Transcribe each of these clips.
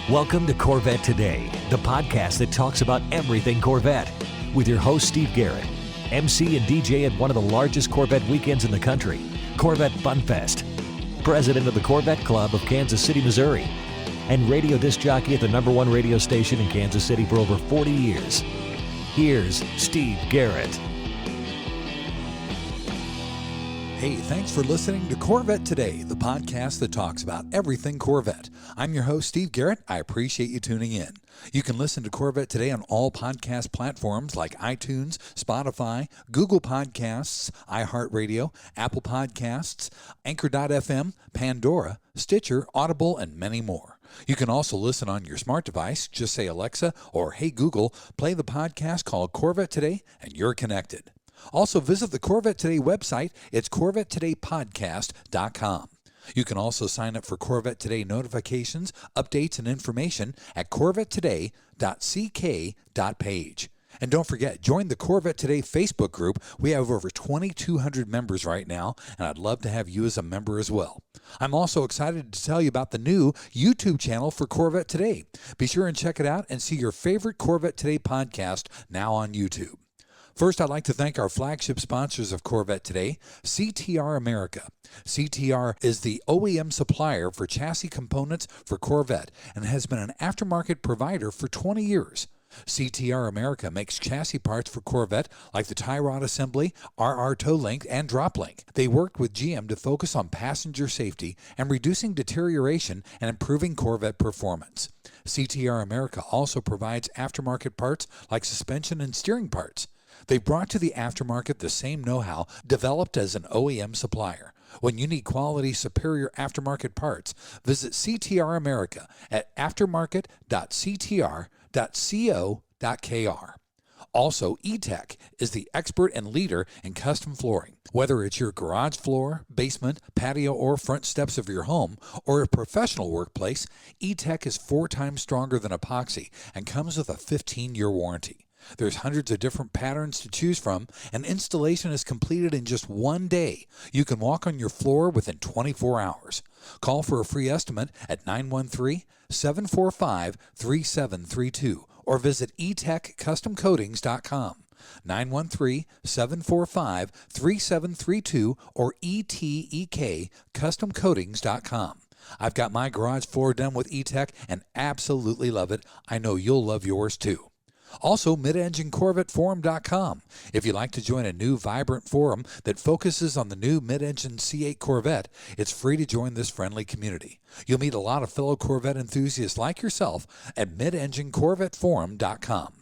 Welcome to Corvette Today, the podcast that talks about everything Corvette, with your host Steve Garrett, MC and DJ at one of the largest Corvette weekends in the country, Corvette Fun Fest, president of the Corvette Club of Kansas City, Missouri, and radio disc jockey at the #1 radio station in Kansas City for over 40 years. Here's Steve Garrett. Hey, thanks for listening to Corvette Today, the podcast that talks about everything Corvette. I'm your host, Steve Garrett. I appreciate you tuning in. You can listen to Corvette Today on all podcast platforms like iTunes, Spotify, Google Podcasts, iHeartRadio, Apple Podcasts, Anchor.fm, Pandora, Stitcher, Audible, and many more. You can also listen on your smart device. Just say, Alexa or Hey Google, play the podcast called Corvette Today, and you're connected. Also, visit the Corvette Today website. It's CorvetteTodayPodcast.com. You can also sign up for Corvette Today notifications, updates, and information at CorvetteToday.ck.page. And don't forget, join the Corvette Today Facebook group. We have over 2,200 members right now, and I'd love to have you as a member as well. I'm also excited to tell you about the new YouTube channel for Corvette Today. Be sure and check it out and see your favorite Corvette Today podcast now on YouTube. First, I'd like to thank our flagship sponsors of Corvette Today, CTR America. CTR is the OEM supplier for chassis components for Corvette and has been an aftermarket provider for 20 years. CTR America makes chassis parts for Corvette like the tie rod assembly, RR toe length, and drop link. They worked with GM to focus on passenger safety and reducing deterioration and improving Corvette performance. CTR America also provides aftermarket parts like suspension and steering parts. They brought to the aftermarket the same know-how developed as an OEM supplier. When you need quality, superior aftermarket parts, visit CTR America at aftermarket.ctr.co.kr. Also, E-Tech is the expert and leader in custom flooring. Whether it's your garage floor, basement, patio, or front steps of your home, or a professional workplace, E-Tech is 4 times stronger than epoxy and comes with a 15-year warranty. There's hundreds of different patterns to choose from, and installation is completed in just 1 day. You can walk on your floor within 24 hours. Call for a free estimate at 913-745-3732 or visit etechcustomcoatings.com. 913-745-3732 or etekcustomcoatings.com. I've got my garage floor done with E-Tech and absolutely love it. I know you'll love yours too. Also, MidEngineCorvetteForum.com. If you'd like to join a new, vibrant forum that focuses on the new mid-engine C8 Corvette, it's free to join this friendly community. You'll meet a lot of fellow Corvette enthusiasts like yourself at MidEngineCorvetteForum.com.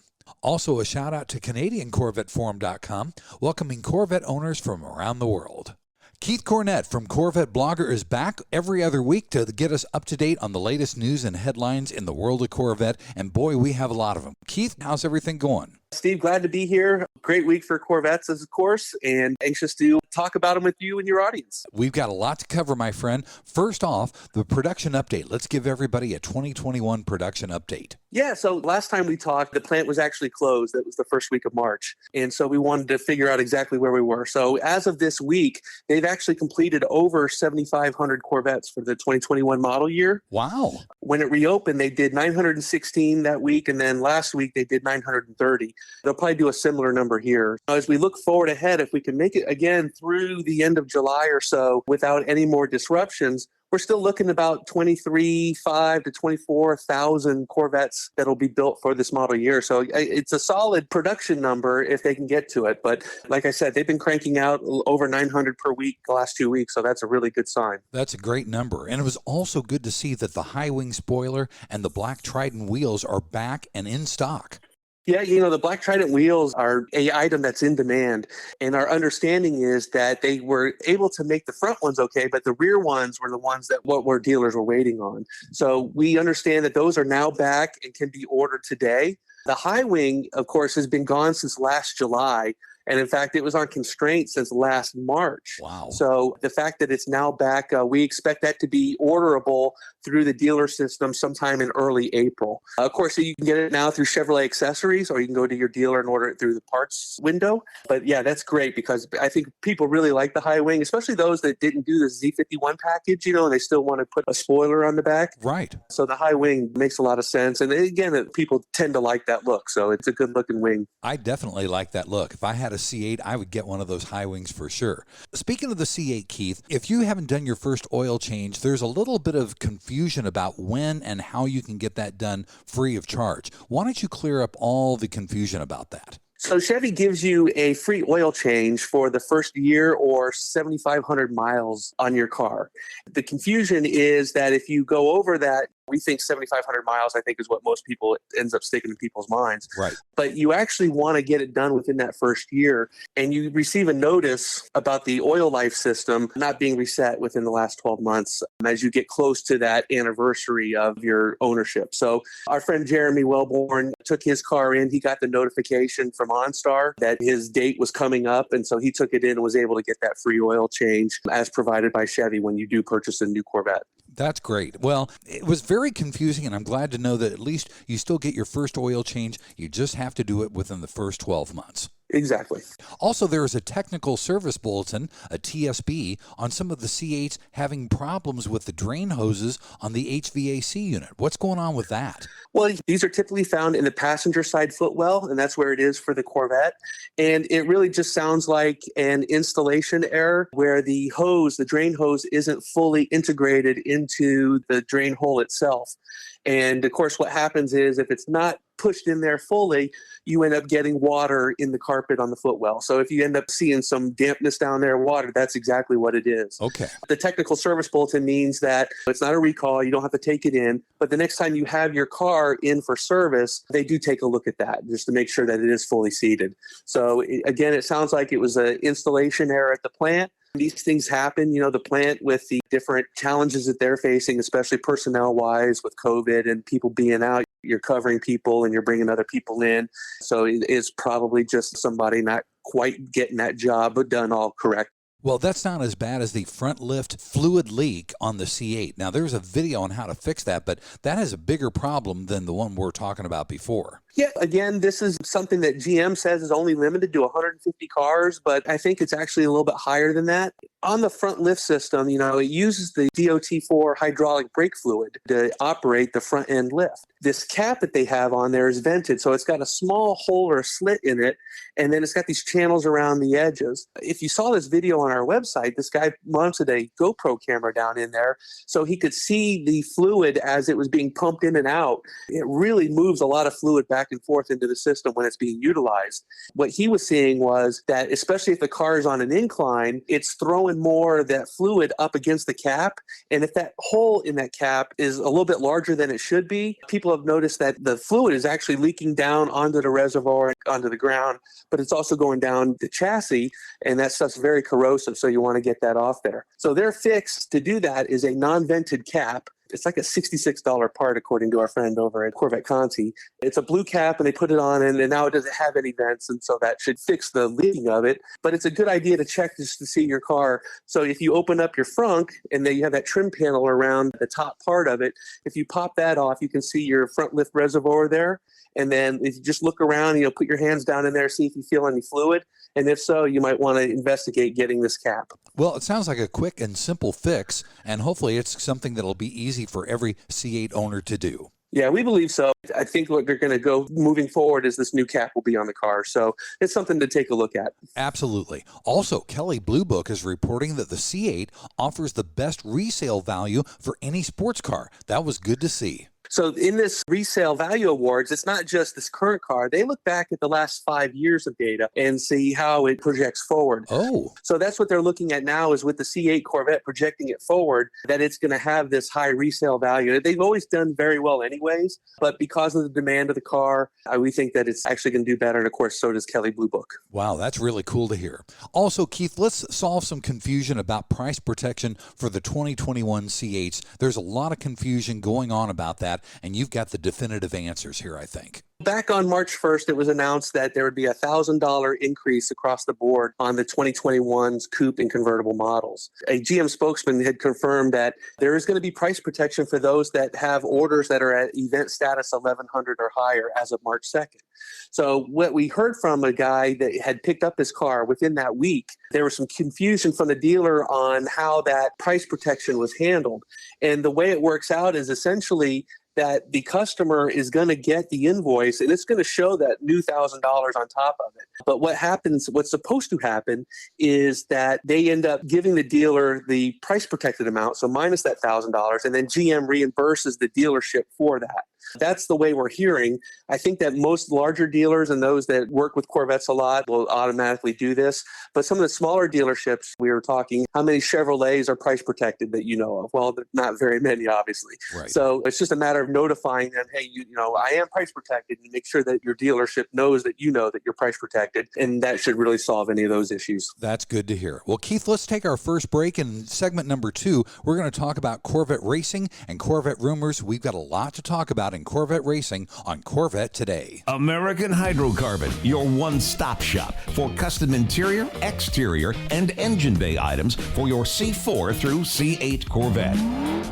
Also, a shout-out to CanadianCorvetteForum.com, welcoming Corvette owners from around the world. Keith Cornett from Corvette Blogger is back every other week to get us up to date on the latest news and headlines in the world of Corvette, and boy, we have a lot of them. Keith, how's everything going? Steve, glad to be here. Great week for Corvettes, of course, and anxious to talk about them with you and your audience. We've got a lot to cover, my friend. First off, the production update. Let's give everybody a 2021 production update. Yeah, so last time we talked, the plant was actually closed. That was the first week of March. And so we wanted to figure out exactly where we were. So as of this week, they've actually completed over 7,500 Corvettes for the 2021 model year. Wow. When it reopened, they did 916 that week, and then last week they did 930. They'll probably do a similar number here. As we look forward ahead, if we can make it again through the end of July or so without any more disruptions, we're still looking about 23,500 to 24,000 Corvettes that'll be built for this model year. So it's a solid production number if they can get to it. But like I said, they've been cranking out over 900 per week the last 2 weeks. So that's a really good sign. That's a great number. And it was also good to see that the high wing spoiler and the Black Trident wheels are back and in stock. Yeah, the Black Trident wheels are an item that's in demand. And our understanding is that they were able to make the front ones okay, but the rear ones were the ones that what dealers were waiting on. So we understand that those are now back and can be ordered today. The high wing, of course, has been gone since last July. And in fact, it was on constraint since last March. Wow. So the fact that it's now back, we expect that to be orderable through the dealer system sometime in early April. Of course, you can get it now through Chevrolet Accessories, or you can go to your dealer and order it through the parts window. But yeah, that's great because I think people really like the high wing, especially those that didn't do the Z51 package, and they still want to put a spoiler on the back. Right. So the high wing makes a lot of sense. And again, people tend to like that look. So it's a good looking wing. I definitely like that look. If I had a C8, I would get one of those high wings for sure. Speaking of the C8, Keith, if you haven't done your first oil change, there's a little bit of confusion about when and how you can get that done free of charge. Why don't you clear up all the confusion about that? So Chevy gives you a free oil change for the first year or 7,500 miles on your car. The confusion is that if you go over that, we think 7,500 miles, I think, is what most people ends up sticking in people's minds. Right. But you actually want to get it done within that first year. And you receive a notice about the oil life system not being reset within the last 12 months as you get close to that anniversary of your ownership. So our friend Jeremy Wellborn took his car in. He got the notification from OnStar that his date was coming up. And so he took it in and was able to get that free oil change as provided by Chevy when you do purchase a new Corvette. That's great. Well, it was very confusing, and I'm glad to know that at least you still get your first oil change. You just have to do it within the first 12 months. Exactly. Also, there is a technical service bulletin, a TSB, on some of the C8s having problems with the drain hoses on the HVAC unit. What's going on with that? Well, these are typically found in the passenger side footwell, and that's where it is for the Corvette. And it really just sounds like an installation error where the hose, the drain hose, isn't fully integrated into the drain hole itself. And of course, what happens is if it's not pushed in there fully, you end up getting water in the carpet on the footwell. So if you end up seeing some dampness down there, water, that's exactly what it is. Okay. The technical service bulletin means that it's not a recall. You don't have to take it in. But the next time you have your car in for service, they do take a look at that just to make sure that it is fully seated. So again, it sounds like it was an installation error at the plant. These things happen, the plant with the different challenges that they're facing, especially personnel-wise with COVID and people being out. You're covering people and you're bringing other people in. So it is probably just somebody not quite getting that job done all correct. Well, that's not as bad as the front lift fluid leak on the C8. Now, there's a video on how to fix that, but that has a bigger problem than the one we're talking about before. Yeah, again, this is something that GM says is only limited to 150 cars, but I think it's actually a little bit higher than that. On the front lift system, it uses the DOT4 hydraulic brake fluid to operate the front end lift. This cap that they have on there is vented, so it's got a small hole or a slit in it, and then it's got these channels around the edges. If you saw this video on our website, this guy mounted a GoPro camera down in there so he could see the fluid as it was being pumped in and out. It really moves a lot of fluid back and forth into the system when it's being utilized. What he was seeing was that, especially if the car is on an incline, it's throwing more of that fluid up against the cap. And if that hole in that cap is a little bit larger than it should be, people have noticed that the fluid is actually leaking down onto the reservoir, onto the ground, but it's also going down the chassis, and that stuff's very corrosive, so you want to get that off there. So their fix to do that is a non-vented cap. It's like a $66 part, according to our friend over at Corvette Conti. It's a blue cap, and they put it on, and now it doesn't have any vents, and so that should fix the leaking of it. But it's a good idea to check just to see your car. So if you open up your frunk, and then you have that trim panel around the top part of it, if you pop that off, you can see your front lift reservoir there. And then if you just look around, put your hands down in there, see if you feel any fluid. And if so, you might want to investigate getting this cap. Well, it sounds like a quick and simple fix, and hopefully it's something that'll be easy for every C8 owner to do. Yeah, we believe so. I think what they're going to go moving forward is this new cap will be on the car. So it's something to take a look at. Absolutely. Also, Kelley Blue Book is reporting that the C8 offers the best resale value for any sports car. That was good to see. So in this resale value awards, it's not just this current car. They look back at the last 5 years of data and see how it projects forward. Oh. So that's what they're looking at now is with the C8 Corvette projecting it forward, that it's going to have this high resale value. They've always done very well anyways, but because of the demand of the car, we think that it's actually going to do better. And of course, so does Kelley Blue Book. Wow, that's really cool to hear. Also, Keith, let's solve some confusion about price protection for the 2021 C8s. There's a lot of confusion going on about that, and you've got the definitive answers here, I think. Back on March 1st, it was announced that there would be a $1,000 increase across the board on the 2021's coupe and convertible models. A GM spokesman had confirmed that there is going to be price protection for those that have orders that are at event status 1100 or higher as of March 2nd. So what we heard from a guy that had picked up his car within that week, there was some confusion from the dealer on how that price protection was handled. And the way it works out is essentially that the customer is going to get the invoice and it's going to show that new $1,000 on top of it. But what's supposed to happen is that they end up giving the dealer the price protected amount, so minus that $1,000, and then GM reimburses the dealership for that. That's the way we're hearing. I think that most larger dealers and those that work with Corvettes a lot will automatically do this. But some of the smaller dealerships, we were talking, how many Chevrolets are price protected that you know of? Well, not very many, obviously. Right. So it's just a matter of notifying them, hey, you know, I am price protected, and make sure that your dealership knows that you know that you're price protected. And that should really solve any of those issues. That's good to hear. Well, Keith, let's take our first break. In segment number 2, we're going to talk about Corvette racing and Corvette rumors. We've got a lot to talk about in Corvette racing on Corvette Today. American Hydrocarbon, your one-stop shop for custom interior, exterior, and engine bay items for your C4 through C8 Corvette.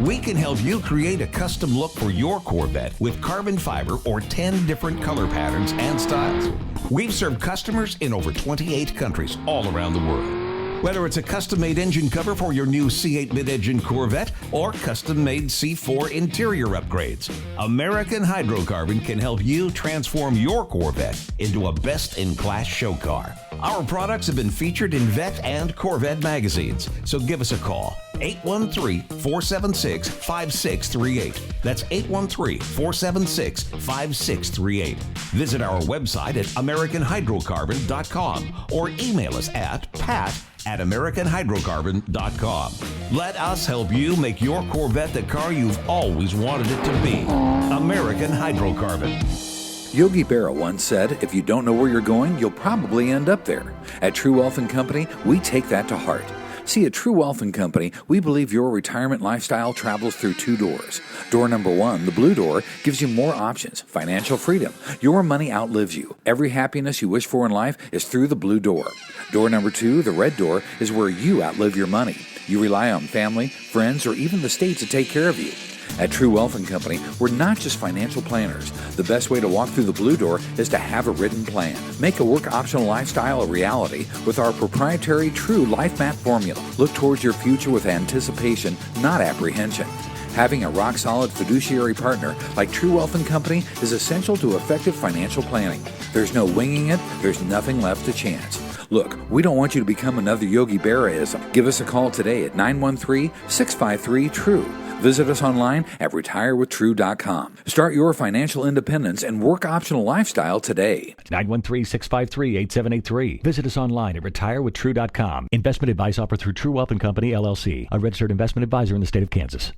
We can help you create a custom look for your Corvette with carbon fiber or 10 different color patterns and styles. We've served customers in over 28 countries all around the world. Whether it's a custom-made engine cover for your new C8 mid-engine Corvette or custom-made C4 interior upgrades, American Hydrocarbon can help you transform your Corvette into a best-in-class show car. Our products have been featured in Vette and Corvette magazines, so give us a call. 813-476-5638. That's 813-476-5638. Visit our website at AmericanHydrocarbon.com or email us at pat@AmericanHydrocarbon.com. Let us help you make your Corvette the car you've always wanted it to be. American Hydrocarbon. Yogi Berra once said, if you don't know where you're going, you'll probably end up there. At True Wealth & Company, we take that to heart. See, at True Wealth & Company, we believe your retirement lifestyle travels through 2 doors. Door number 1, the blue door, gives you more options, financial freedom. Your money outlives you. Every happiness you wish for in life is through the blue door. Door number 2, the red door, is where you outlive your money. You rely on family, friends, or even the state to take care of you. At True Wealth & Company, we're not just financial planners. The best way to walk through the blue door is to have a written plan. Make a work optional lifestyle a reality with our proprietary True Life Map formula. Look towards your future with anticipation, not apprehension. Having a rock-solid fiduciary partner like True Wealth & Company is essential to effective financial planning. There's no winging it. There's nothing left to chance. Look, we don't want you to become another Yogi Berra-ism. Give us a call today at 913-653-TRUE. Visit us online at retirewithtrue.com. Start your financial independence and work optional lifestyle today. 913-653-8783. Visit us online at retirewithtrue.com. Investment advice offered through True Wealth & Company, LLC, a registered investment advisor in the state of Kansas.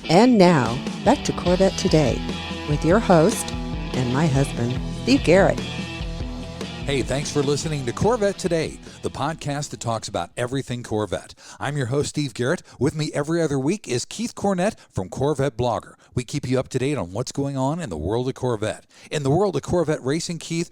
And now, back to Corvette Today with your host and my husband, Steve Garrett. Hey, thanks for listening to Corvette Today, the podcast that talks about everything Corvette. I'm your host, Steve Garrett. With me every other week is Keith Cornett from Corvette Blogger. We keep you up to date on what's going on in the world of Corvette. In the world of Corvette racing, Keith,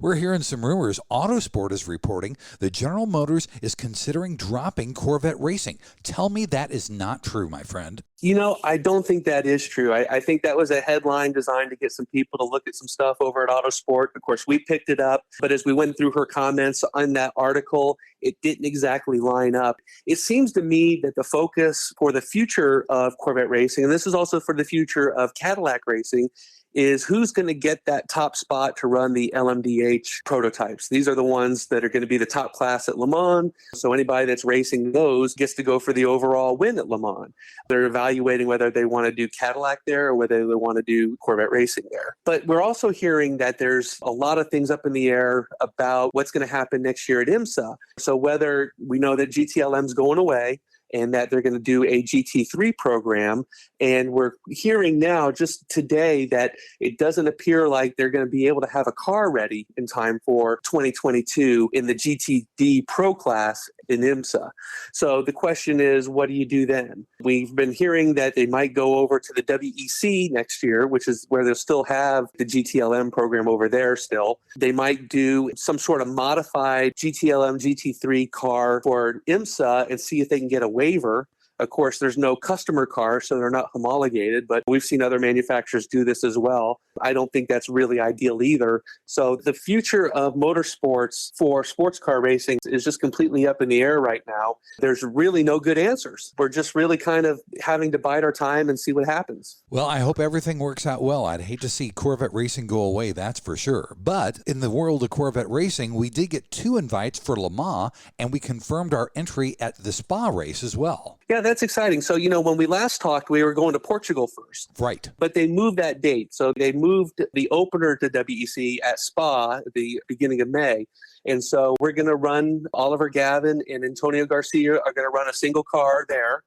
we're hearing some rumors. Autosport is reporting that General Motors is considering dropping Corvette racing. Tell me that is not true, my friend. You know, I don't think that is true. I think that was a headline designed to get some people to look at some stuff over at Autosport. Of course, we picked it up, but as we went through her comments on that article, it didn't exactly line up. It seems to me that the focus for the future of Corvette racing, and this is also for the future of Cadillac racing, is who's going to get that top spot to run the LMDH prototypes. These are the ones that are going to be the top class at Le Mans. So anybody that's racing those gets to go for the overall win at Le Mans. They're evaluating whether they want to do Cadillac there or whether they want to do Corvette racing there. But we're also hearing that there's a lot of things up in the air about what's going to happen next year at IMSA. So whether we know that GTLM's going away, and that they're going to do a GT3 program. And we're hearing now just today that it doesn't appear like they're going to be able to have a car ready in time for 2022 in the GTD Pro class in IMSA. So the question is, what do you do then? We've been hearing that they might go over to the WEC next year, which is where they'll still have the GTLM program over there still. They might do some sort of modified GTLM GT3 car for IMSA and see if they can get a waiver. Of course, there's no customer car, so they're not homologated, but we've seen other manufacturers do this as well. I don't think that's really ideal either. So the future of motorsports for sports car racing is just completely up in the air right now. There's really no good answers. We're just really kind of having to bide our time and see what happens. Well, I hope everything works out well. I'd hate to see Corvette racing go away, that's for sure. But in the world of Corvette racing, we did get 2 invites for Le Mans, and we confirmed our entry at the Spa race as well. Yeah, that's exciting. So, when we last talked, we were going to Portugal first. Right. But they moved that date. So they moved the opener to WEC at Spa at the beginning of May. And so we're going to run, Oliver Gavin and Antonio Garcia are going to run a single car there.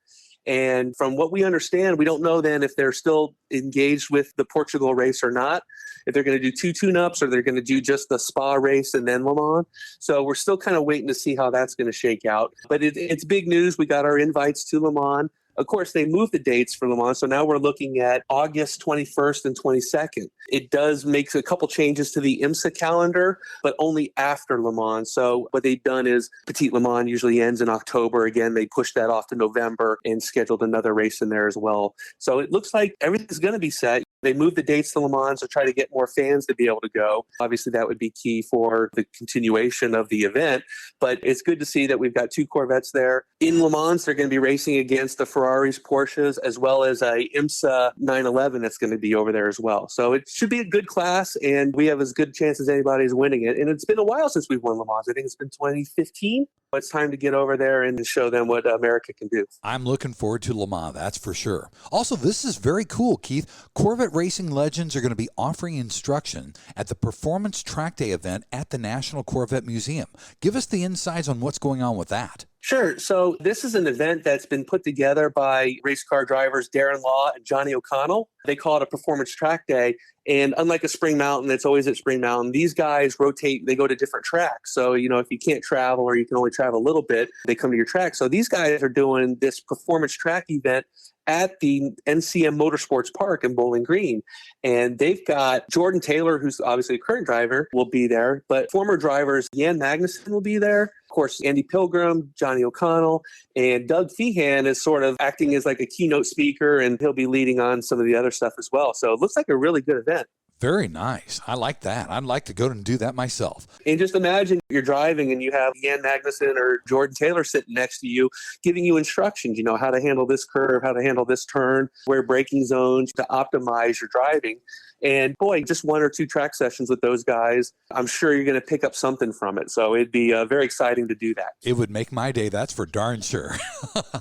And from what we understand, we don't know then if they're still engaged with the Portugal race or not, if they're going to do 2 tune-ups or they're going to do just the Spa race and then Le Mans. So we're still kind of waiting to see how that's going to shake out. But it's big news. We got our invites to Le Mans. Of course, they moved the dates for Le Mans, so now we're looking at August 21st and 22nd. It does make a couple changes to the IMSA calendar, but only after Le Mans. So what they've done is Petit Le Mans usually ends in October. Again, they pushed that off to November and scheduled another race in there as well. So it looks like everything's going to be set. They moved the dates to Le Mans to try to get more fans to be able to go. Obviously, that would be key for the continuation of the event. But it's good to see that we've got 2 Corvettes there. In Le Mans, they're going to be racing against the Ferraris, Porsches, as well as a IMSA 911 that's going to be over there as well. So it should be a good class, and we have as good a chance as anybody is winning it. And it's been a while since we've won Le Mans. I think it's been 2015. It's time to get over there and show them what America can do. I'm looking forward to Le Mans, that's for sure. Also, this is very cool, Keith. Corvette racing legends are going to be offering instruction at the Performance Track Day event at the National Corvette Museum. Give us the insights on what's going on with that. Sure. So this is an event that's been put together by race car drivers Darren Law and Johnny O'Connell. They call it a Performance Track Day. And unlike a Spring Mountain, that's always at Spring Mountain, these guys rotate, they go to different tracks. So, if you can't travel or you can only travel a little bit, they come to your track. So these guys are doing this Performance Track event at the NCM Motorsports Park in Bowling Green. And they've got Jordan Taylor, who's obviously a current driver, will be there, but former drivers Jan Magnussen will be there. Of course, Andy Pilgrim, Johnny O'Connell, and Doug Feehan is sort of acting as like a keynote speaker, and he'll be leading on some of the other stuff as well. So it looks like a really good event. Very nice. I like that. I'd like to go and do that myself. And just imagine you're driving and you have Jan Magnussen or Jordan Taylor sitting next to you, giving you instructions, how to handle this curve, how to handle this turn, where braking zones to optimize your driving. And boy, just 1 or 2 track sessions with those guys, I'm sure you're going to pick up something from it. So it'd be very exciting to do that. It would make my day, that's for darn sure.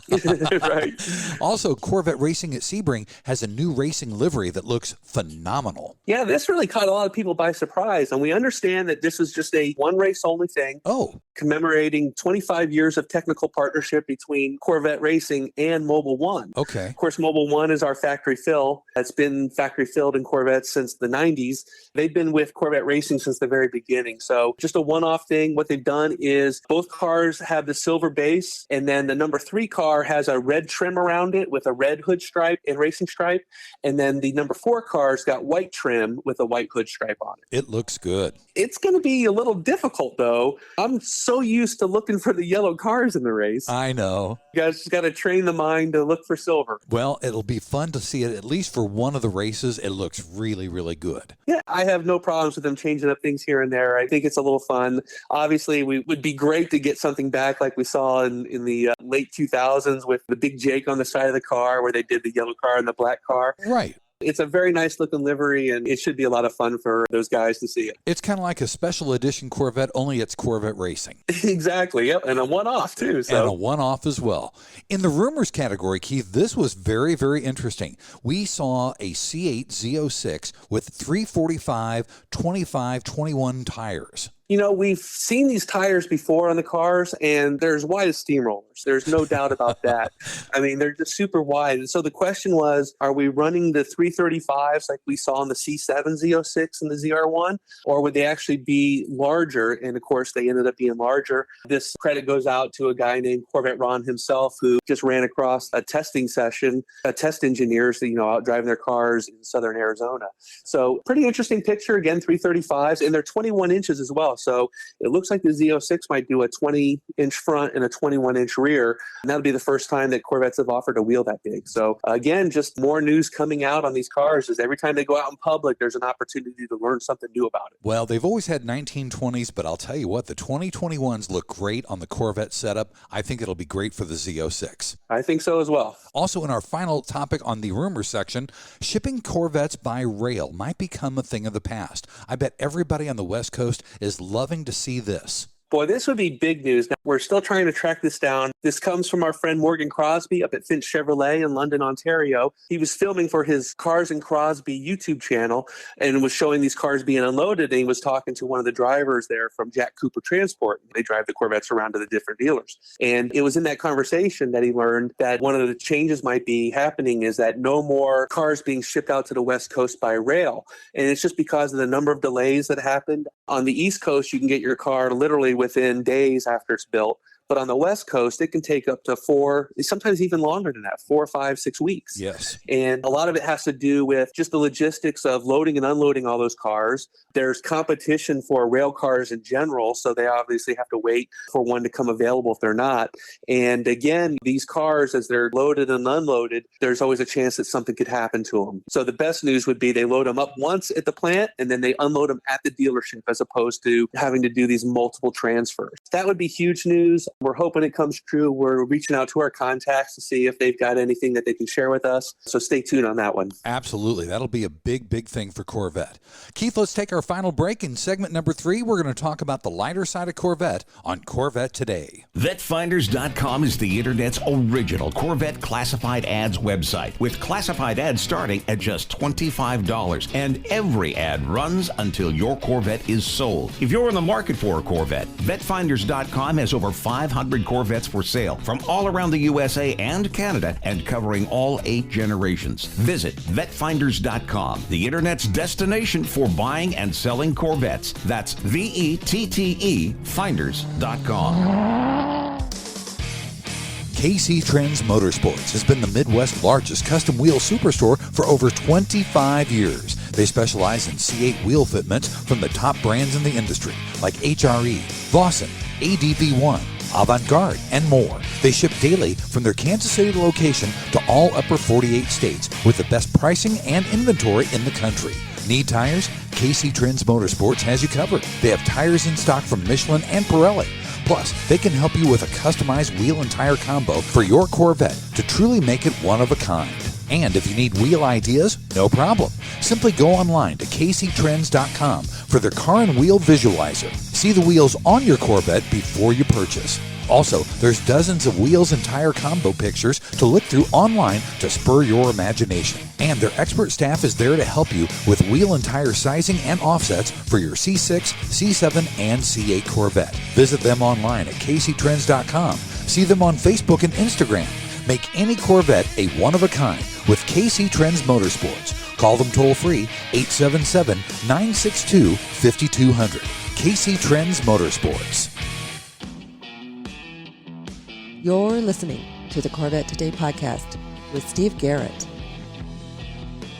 Right. Also, Corvette Racing at Sebring has a new racing livery that looks phenomenal. Yeah, this really caught a lot of people by surprise. And we understand that this is just a one race only thing. Oh. Commemorating 25 years of technical partnership between Corvette Racing and Mobil 1. Okay. Of course, Mobil 1 is our factory fill. It's been factory filled in Corvettes since the 90s. They've been with Corvette Racing since the very beginning. So just a one-off thing. What they've done is both cars have the silver base, and then the number 3 car has a red trim around it with a red hood stripe and racing stripe. And then the number 4 car's got white trim with a white hood stripe on it. It looks good. It's going to be a little difficult, though. I'm so used to looking for the yellow cars in the race. I know. You guys just got to train the mind to look for silver. Well, it'll be fun to see it at least for one of the races. It looks really, really good. Yeah, I have no problems with them changing up things here and there. I think it's a little fun. Obviously, we would be great to get something back like we saw in the late 2000s with the big Jake on the side of the car where they did the yellow car and the black car. Right. It's a very nice looking livery, and it should be a lot of fun for those guys to see it. It's kind of like a special edition Corvette, only it's Corvette Racing. Exactly, yep, and a one-off too. So. And a one-off as well. In the rumors category, Keith, this was very, very interesting. We saw a C8 Z06 with 345 25 21 tires. We've seen these tires before on the cars, and they're as wide as steamrollers. There's no doubt about that. I mean, they're just super wide. And so the question was, are we running the 335s like we saw in the C7 Z06 and the ZR1, or would they actually be larger? And of course, they ended up being larger. This credit goes out to a guy named Corvette Ron himself, who just ran across a testing session, test engineers, out driving their cars in southern Arizona. So pretty interesting picture. Again, 335s, and they're 21 inches as well. So it looks like the Z06 might do a 20-inch front and a 21-inch rear. And that'll be the first time that Corvettes have offered a wheel that big. So again, just more news coming out on these cars. Is every time they go out in public, there's an opportunity to learn something new about it. Well, they've always had 1920s, but I'll tell you what, the 2021s look great on the Corvette setup. I think it'll be great for the Z06. I think so as well. Also, in our final topic on the rumor section, shipping Corvettes by rail might become a thing of the past. I bet everybody on the West Coast is loving to see this. Boy, this would be big news. Now, we're still trying to track this down. This comes from our friend Morgan Crosby up at Finch Chevrolet in London, Ontario. He was filming for his Cars and Crosby YouTube channel and was showing these cars being unloaded. And he was talking to one of the drivers there from Jack Cooper Transport. They drive the Corvettes around to the different dealers. And it was in that conversation that he learned that one of the changes might be happening is that no more cars being shipped out to the West Coast by rail. And it's just because of the number of delays that happened. On the East Coast, you can get your car literally within days after it's built. But on the West Coast, it can take up to 4, sometimes even longer than that, 4, 5, 6 weeks. Yes. And a lot of it has to do with just the logistics of loading and unloading all those cars. There's competition for rail cars in general, so they obviously have to wait for one to come available if they're not. And again, these cars, as they're loaded and unloaded, there's always a chance that something could happen to them. So the best news would be they load them up once at the plant, and then they unload them at the dealership as opposed to having to do these multiple transfers. That would be huge news. We're hoping it comes true. We're reaching out to our contacts to see if they've got anything that they can share with us. So stay tuned on that one. Absolutely. That'll be a big, big thing for Corvette. Keith, let's take our final break. In segment number 3, we're going to talk about the lighter side of Corvette on Corvette Today. VetFinders.com is the Internet's original Corvette classified ads website, with classified ads starting at just $25. And every ad runs until your Corvette is sold. If you're in the market for a Corvette, VetFinders.com has over 500 Corvettes for sale from all around the USA and Canada and covering all 8 generations. Visit VetFinders.com, the Internet's destination for buying and selling Corvettes. That's VETTE Finders.com. KC Trends Motorsports has been the Midwest's largest custom wheel superstore for over 25 years. They specialize in C8 wheel fitments from the top brands in the industry, like HRE, Vossen, ADV1, Avant-Garde, and more. They ship daily from their Kansas City location to all upper 48 states with the best pricing and inventory in the country. Need tires? KC Trends Motorsports has you covered. They have tires in stock from Michelin and Pirelli. Plus, they can help you with a customized wheel and tire combo for your Corvette to truly make it one of a kind. And if you need wheel ideas, no problem. Simply go online to kctrends.com for their car and wheel visualizer. See the wheels on your Corvette before you purchase. Also, there's dozens of wheels and tire combo pictures to look through online to spur your imagination. And their expert staff is there to help you with wheel and tire sizing and offsets for your C6, C7, and C8 Corvette. Visit them online at kctrends.com. See them on Facebook and Instagram. Make any Corvette a one-of-a-kind with KC Trends Motorsports. Call them toll-free, 877-962-5200. KC Trends Motorsports. You're listening to the Corvette Today podcast with Steve Garrett.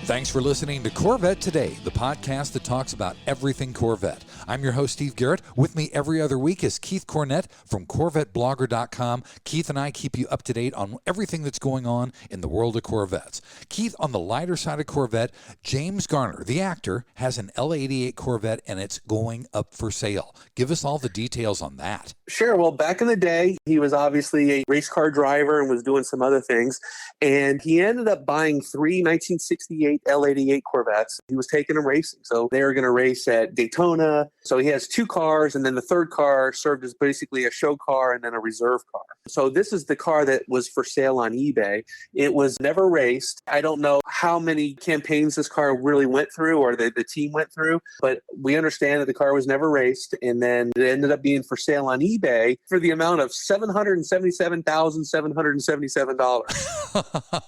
Thanks for listening to Corvette Today, the podcast that talks about everything Corvette. I'm your host, Steve Garrett. With me every other week is Keith Cornett from CorvetteBlogger.com. Keith and I keep you up to date on everything that's going on in the world of Corvettes. Keith, on the lighter side of Corvette, James Garner, the actor, has an L88 Corvette and it's going up for sale. Give us all the details on that. Sure. Well, back in the day, he was obviously a race car driver and was doing some other things. And he ended up buying 3 1968 L88 Corvettes. He was taking them racing. So they were going to race at Daytona, So he has 2 cars, and then the third car served as basically a show car and then a reserve car. So this is the car that was for sale on eBay. It was never raced. I don't know how many campaigns this car really went through or the team went through, but we understand that the car was never raced, and then it ended up being for sale on eBay for the amount of $777,777.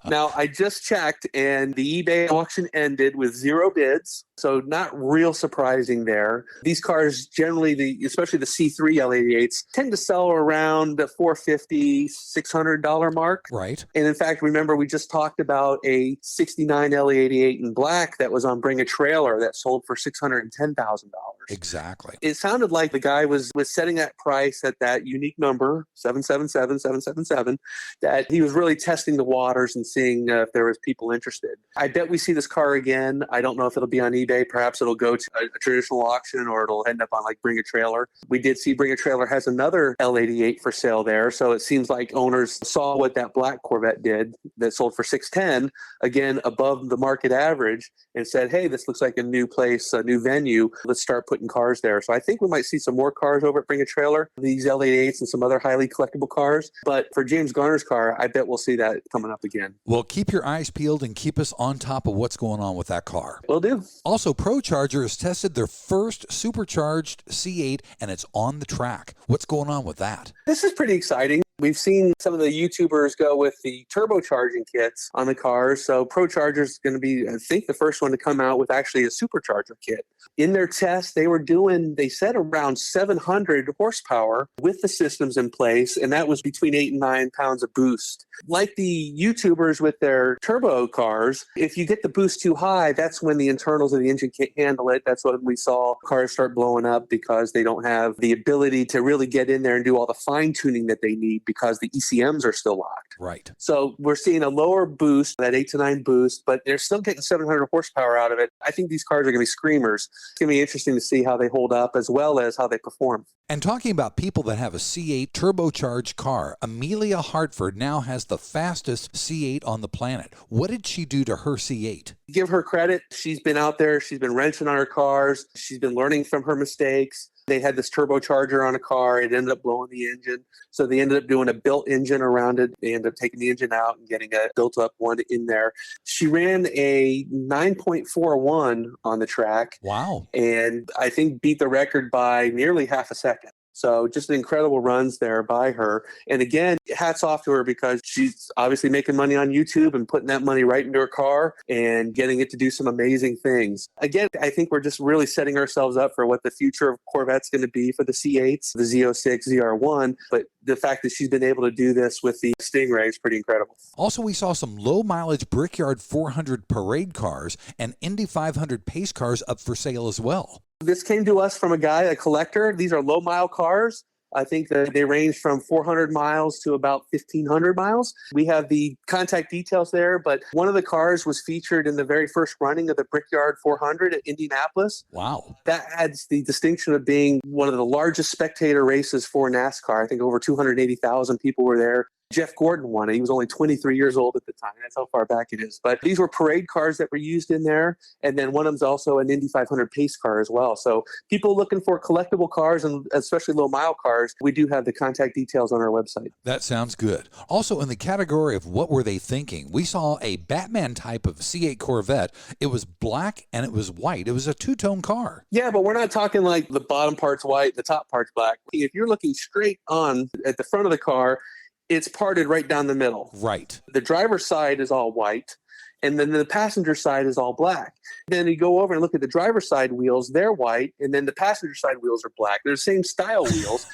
Now, I just checked, and the eBay auction ended with 0 bids, so not real surprising there. These cars generally, especially the C3 L88s, tend to sell around the $450, $600 mark. Right. And in fact, remember, we just talked about a 69 L88 in black that was on Bring a Trailer that sold for $610,000. Exactly. It sounded like the guy was setting that price at that unique number, 777, that he was really testing the waters and seeing if there was people interested. I bet we see this car again. I don't know if it'll be on eBay. Perhaps it'll go to a traditional auction, or it'll end up on like Bring a Trailer. We did see Bring a Trailer has another L88 for sale there. So it seems like owners saw what that black Corvette did that sold for $610,000, again, above the market average, and said, hey, this looks like a new place, a new venue. Let's start putting cars there. So I think we might see some more cars over at Bring a Trailer, these L88s and some other highly collectible cars. But for James Garner's car, I bet we'll see that coming up again. Well, keep your eyes peeled and keep us on top of what's going on with that car. Will do. Also, ProCharger has tested their first supercharged C8, and it's on the track. What's going on with that? This is pretty exciting. We've seen some of the YouTubers go with the turbocharging kits on the cars. So ProCharger is going to be, I think, the first one to come out with actually a supercharger kit. In their test, they said around 700 horsepower with the systems in place, and that was between 8 and 9 pounds of boost. Like the YouTubers with their turbo cars, if you get the boost too high, that's when the internals of the engine can't handle it. That's when we saw cars start blowing up because they don't have the ability to really get in there and do all the fine tuning that they need because the ECMs are still locked. Right. So we're seeing a lower boost, that 8 to 9 boost, but they're still getting 700 horsepower out of it. I think these cars are going to be screamers. It's going to be interesting to see how they hold up as well as how they perform. And talking about people that have a C8 turbocharged car, Amelia Hartford now has the fastest C8 on the planet. What did she do to her C8? Give her credit. She's been out there. She's been wrenching on her cars. She's been learning from her mistakes. They had this turbocharger on a car. It ended up blowing the engine. So they ended up doing a built engine around it. They ended up taking the engine out and getting a built up one in there. She ran a 9.41 on the track. Wow. And I think beat the record by nearly half a second. So just incredible runs there by her. And again, hats off to her because she's obviously making money on YouTube and putting that money right into her car and getting it to do some amazing things. Again, I think we're just really setting ourselves up for what the future of Corvette's going to be for the C8s, the Z06, ZR1. But the fact that she's been able to do this with the Stingray is pretty incredible. Also, we saw some low-mileage Brickyard 400 parade cars and Indy 500 pace cars up for sale as well. This came to us from a guy, a collector. These are low-mile cars. I think that they range from 400 miles to about 1,500 miles. We have the contact details there, but one of the cars was featured in the very first running of the Brickyard 400 at Indianapolis. Wow. That adds the distinction of being one of the largest spectator races for NASCAR. I think over 280,000 people were there. Jeff Gordon won it. He was only 23 years old at the time. That's how far back it is. But these were parade cars that were used in there. And then one of them's also an Indy 500 pace car as well. So people looking for collectible cars and especially low mile cars, we do have the contact details on our website. That sounds good. Also, in the category of what were they thinking, we saw a Batman type of C8 Corvette. It was black and it was white. It was a two-tone car. Yeah, but we're not talking like the bottom part's white, the top part's black. If you're looking straight on at the front of the car, it's parted right down the middle. Right. The driver's side is all white, and then the passenger side is all black. Then you go over and look at the driver's side wheels, they're white, and then the passenger side wheels are black. They're the same style wheels,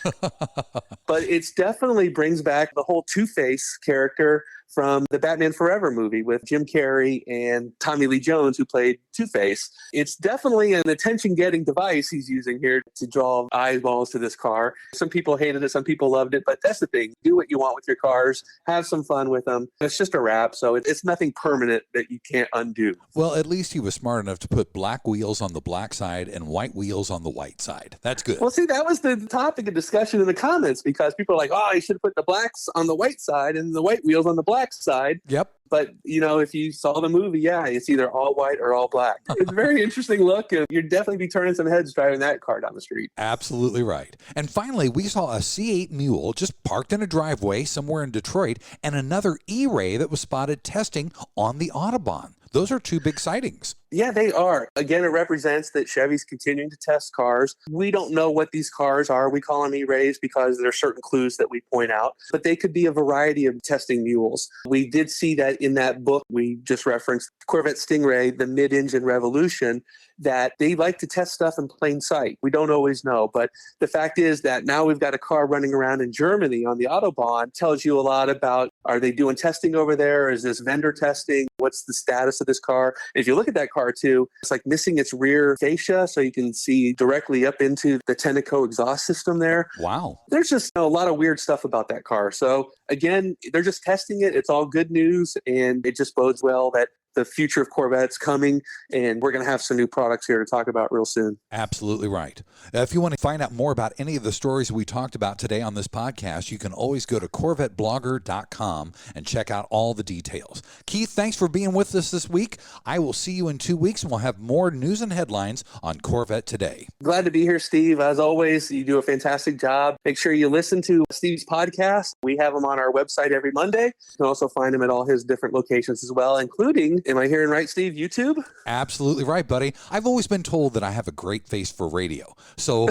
but it definitely brings back the whole Two-Face character from the Batman Forever movie with Jim Carrey and Tommy Lee Jones, who played Two-Face. It's definitely an attention-getting device he's using here to draw eyeballs to this car. Some people hated it, some people loved it, but that's the thing. Do what you want with your cars. Have some fun with them. It's just a wrap, so it's nothing permanent that you can't undo. Well, at least he was smart enough to put black wheels on the black side and white wheels on the white side. That's good. Well, see, that was the topic of discussion in the comments because people are like, oh, you should put the blacks on the white side and the white wheels on the black side. Yep. But, if you saw the movie, yeah, it's either all white or all black. It's a very interesting look, and you'd definitely be turning some heads driving that car down the street. Absolutely right. And finally, we saw a C8 Mule just parked in a driveway somewhere in Detroit, and another E-Ray that was spotted testing on the Autobahn. Those are two big sightings. Yeah, they are. Again, it represents that Chevy's continuing to test cars. We don't know what these cars are. We call them E-Rays because there are certain clues that we point out, but they could be a variety of testing mules. We did see that in that book we just referenced, Corvette Stingray, the mid-engine revolution, that they like to test stuff in plain sight. We don't always know, but the fact is that now we've got a car running around in Germany on the Autobahn. Tells you a lot about, are they doing testing over there? Is this vendor testing? What's the status of this car? And if you look at that car too, it's like missing its rear fascia, so you can see directly up into the Tenneco exhaust system there. Wow. There's just a lot of weird stuff about that car. So again, they're just testing it. It's all good news, and it just bodes well that the future of Corvette's coming, and we're going to have some new products here to talk about real soon. Absolutely right. If you want to find out more about any of the stories we talked about today on this podcast, you can always go to CorvetteBlogger.com and check out all the details. Keith, thanks for being with us this week. I will see you in 2 weeks, and we'll have more news and headlines on Corvette Today. Glad to be here, Steve. As always, you do a fantastic job. Make sure you listen to Steve's podcast. We have them on our website every Monday. You can also find him at all his different locations as well, including, am I hearing right, Steve, YouTube? Absolutely right, buddy. I've always been told that I have a great face for radio. So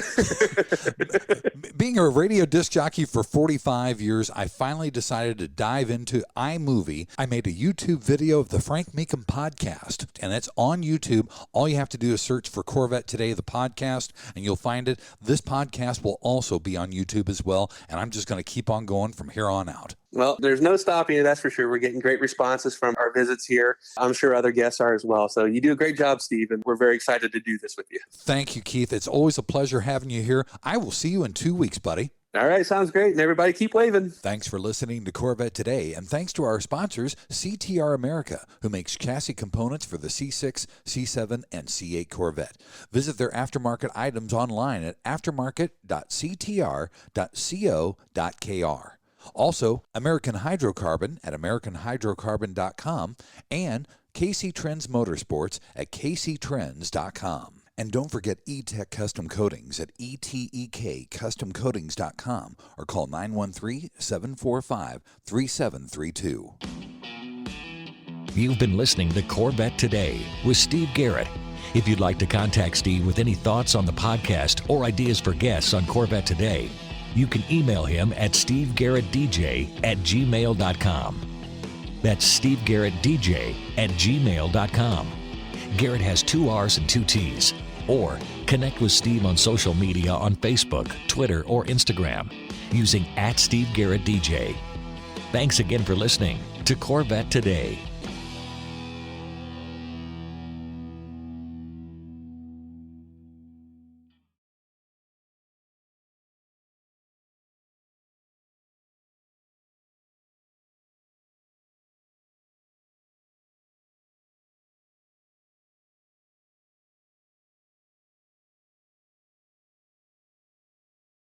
being a radio disc jockey for 45 years, I finally decided to dive into iMovie. I made a YouTube video of the Frank Meekum podcast, and it's on YouTube. All you have to do is search for Corvette Today, the podcast, and you'll find it. This podcast will also be on YouTube as well, and I'm just going to keep on going from here on out. Well, there's no stopping it, that's for sure. We're getting great responses from our visits here. I'm sure other guests are as well. So you do a great job, Steve, and we're very excited to do this with you. Thank you, Keith. It's always a pleasure having you here. I will see you in 2 weeks, buddy. All right, sounds great. And everybody keep waving. Thanks for listening to Corvette Today, and thanks to our sponsors, CTR America, who makes chassis components for the C6, C7, and C8 Corvette. Visit their aftermarket items online at aftermarket.ctr.co.kr. Also, American Hydrocarbon at AmericanHydrocarbon.com and KC Trends Motorsports at KCTrends.com. And don't forget E-Tech Custom Coatings at ETEKCustomCoatings.com or call 913-745-3732. You've been listening to Corvette Today with Steve Garrett. If you'd like to contact Steve with any thoughts on the podcast or ideas for guests on Corvette Today, you can email him at stevegarrettdj@gmail.com. That's stevegarrettdj@gmail.com. Garrett has 2 R's and 2 T's. Or connect with Steve on social media on Facebook, Twitter, or Instagram using @SteveGarrettDJ. Thanks again for listening to Corvette Today.